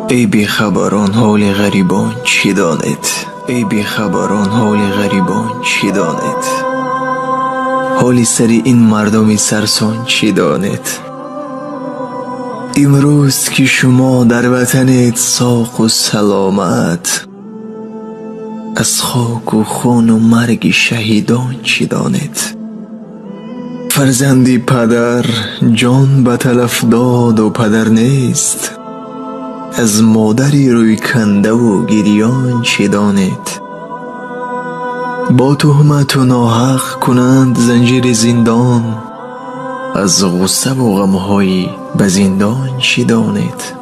ای بیخبران حال غریبان چی دانید؟ ای بیخبران حال غریبان چی دانید؟ حالی سری این مردم سرسان چی دانید؟ امروز که شما در وطنت ساق و سلامت، از خاک و خون و مرگ شهیدان چی دانید؟ فرزندی پدر جان به تلف داد و پدر نیست، از مادری روی کنده و گریان چی دانید؟ با تهمت و ناحق کنند زنجیر زندان، از غصه و غمهای به زندان چی دانید؟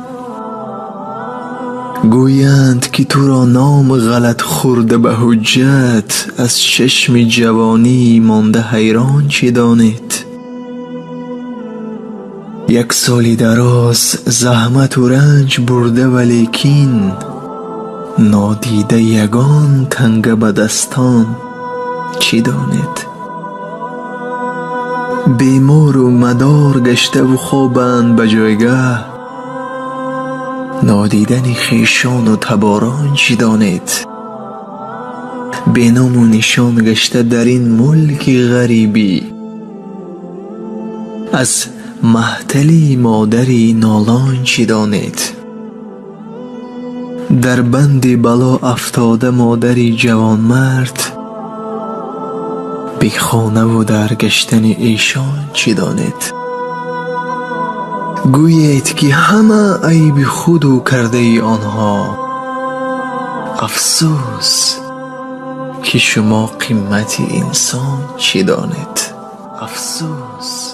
گویند که تو را نام غلط خورده به حجت، از چشم جوانی مانده حیران چی دانید؟ یک سالی دراز زحمت و رنج برده ولیکن نادیده یگان تنگ به دستان چی دانید؟ بیمار و مدار گشته و خوابند به جایگه، نادیدن خویشان و تباران چی دانید؟ بینام و نشان گشته در این ملک غریبی، از محتلی مادری نالان چی دانید؟ در بند بلا افتاده مادری جوان مرد، بی خانه و در گشتن ایشان چی دانید؟ گویید که همه عیب خودو کرده ای آنها، افسوس که شما قیمت انسان چی دانید؟ افسوس.